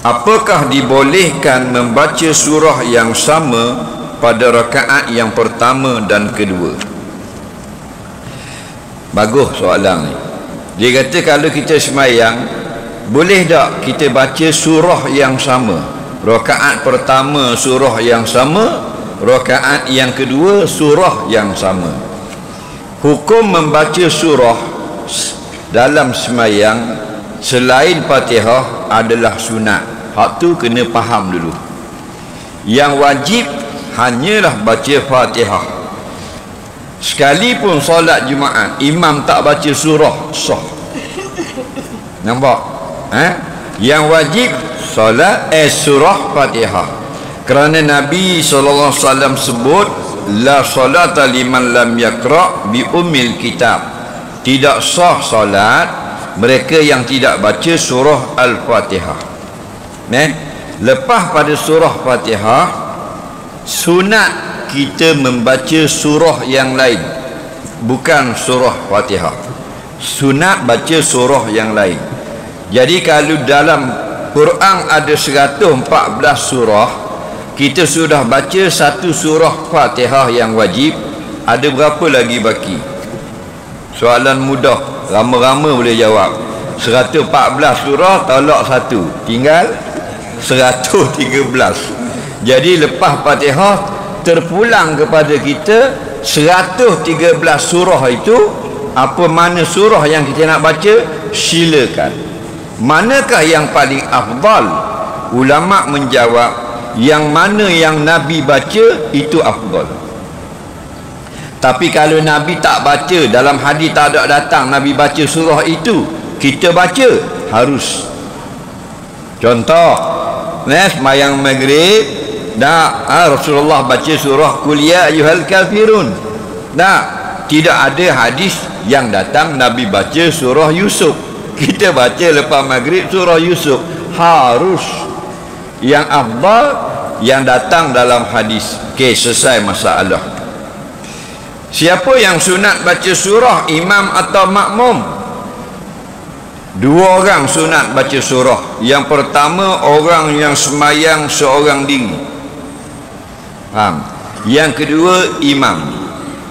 apakah dibolehkan membaca surah yang sama pada rakaat yang pertama dan kedua? Bagus soalan ni. Dia kata kalau kita semayang, boleh tak kita baca surah yang sama? Rakaat pertama surah yang sama, rakaat yang kedua surah yang sama. Hukum membaca surah dalam semayang selain Fatihah adalah sunat. Hak tu kena faham dulu. Yang wajib hanyalah baca Fatihah. Sekalipun solat Jumaat imam tak baca surah, sah. Nampak? Yang wajib solat surah Fatihah. Kerana Nabi SAW sebut, la salata liman lam yaqra bi ummil kitab. Tidak sah solat mereka yang tidak baca surah Al-Fatihah. Lepas pada surah Fatihah, sunat kita membaca surah yang lain, bukan surah Fatihah. Sunat baca surah yang lain. Jadi kalau dalam Quran ada 114 surah, kita sudah baca satu surah Fatihah yang wajib, ada berapa lagi baki? Soalan mudah, rama-rama boleh jawab. 114 surah tolak satu, tinggal 113. Jadi lepas Fatihah terpulang kepada kita 113 surah itu. Apa mana surah yang kita nak baca, silakan. Manakah yang paling afdal? Ulama menjawab, yang mana yang Nabi baca itu afdal. Tapi kalau Nabi tak baca, dalam hadis tak ada datang Nabi baca surah itu, kita baca harus. Contoh, semayang maghrib, Rasulullah baca surah Qul ya ayyuhal kafirun. Tidak ada hadis yang datang Nabi baca surah Yusuf. Kita baca lepas maghrib surah Yusuf. Harus. Yang afdal yang datang dalam hadis. Okey, selesai masalah. Siapa yang sunat baca surah, imam atau makmum? Dua orang sunat baca surah. Yang pertama, orang yang semayang seorang diri. Faham? Yang kedua, imam.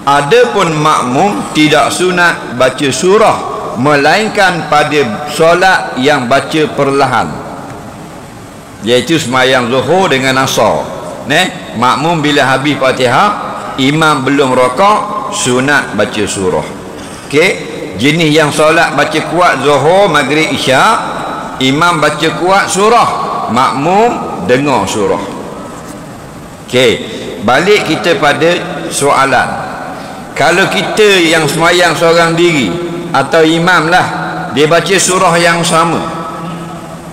Adapun makmum tidak sunat baca surah, melainkan pada solat yang baca perlahan, iaitu semayang zuhur dengan asar. Makmum bila habis Fatihah, imam belum rakaat, sunat baca surah. Okey, jenis yang solat baca kuat zuhur, maghrib, isyak, imam baca kuat surah, makmum dengar surah. Okey, balik kita pada soalan. Kalau kita yang semayang seorang diri atau imam lah, dia baca surah yang sama,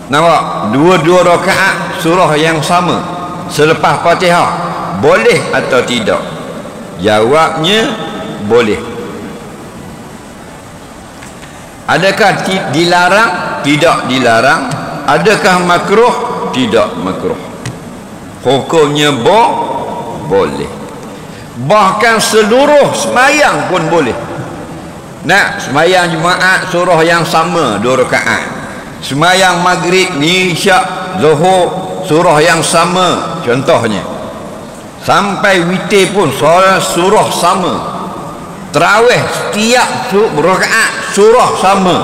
nampak? Dua-dua rakaat surah yang sama selepas Fatihah, boleh atau tidak? Jawabnya boleh. Adakah dilarang? Tidak dilarang. Adakah makruh? Tidak makruh. Hukumnya boleh. Bahkan seluruh semayang pun boleh. Semayang Jumaat surah yang sama 2 rakaat. Semayang maghrib, isyak, zuhur surah yang sama contohnya. Sampai witir pun surah sama. Tarawih setiap rakaat surah sama.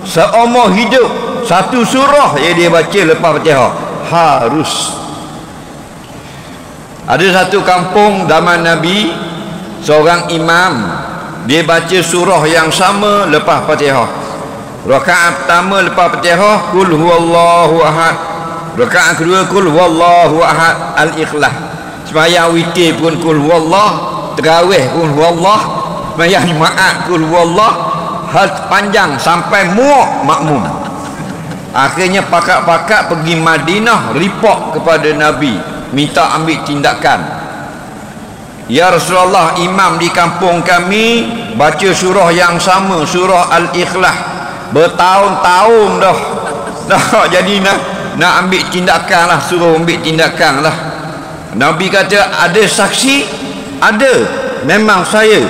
Seumur hidup satu surah yang dia baca lepas Fatihah harus. Ada satu kampung zaman Nabi, seorang imam, dia baca surah yang sama lepas Fatihah. Rakaat pertama lepas Fatihah Qul huwallahu ahad, rakaat kedua Qul huwallahu ahad, al-ikhlas. Sembahyang witir pun Qul huwallah, tarawih Qul huwallah, sembahyang Jumaat Qul huwallah, panjang sampai muak makmum. Akhirnya pakak-pakak pergi Madinah, report kepada Nabi, minta ambil tindakan. Ya Rasulullah, imam di kampung kami baca surah yang sama, surah Al-Ikhlas, bertahun-tahun dah. Jadi nak ambil tindakan lah, suruh ambil tindakan lah. Nabi kata, ada saksi? Ada. Memang saya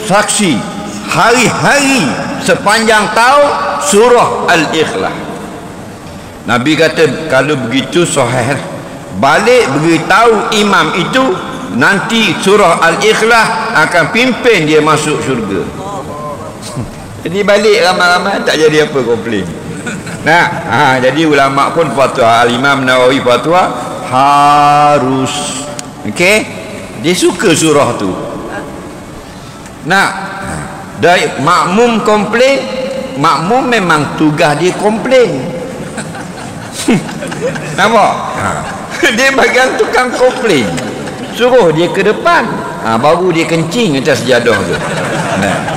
saksi hari-hari sepanjang tahun surah Al-Ikhlas. Nabi kata kalau begitu sahih, balik beritahu imam itu nanti surah Al-Ikhlas akan pimpin dia masuk syurga. Jadi balik ramai-ramai tak jadi apa komplain. Nah, jadi ulama pun fatwa, Al-Imam Nawawi fatwa harus, okey, dia suka surah tu. Nah, dari makmum komplain, makmum memang tugas dia komplain. Nampak? Dia bagian tukang komplain, suruh dia ke depan, baru dia kencing atas sejadah tu. Nah.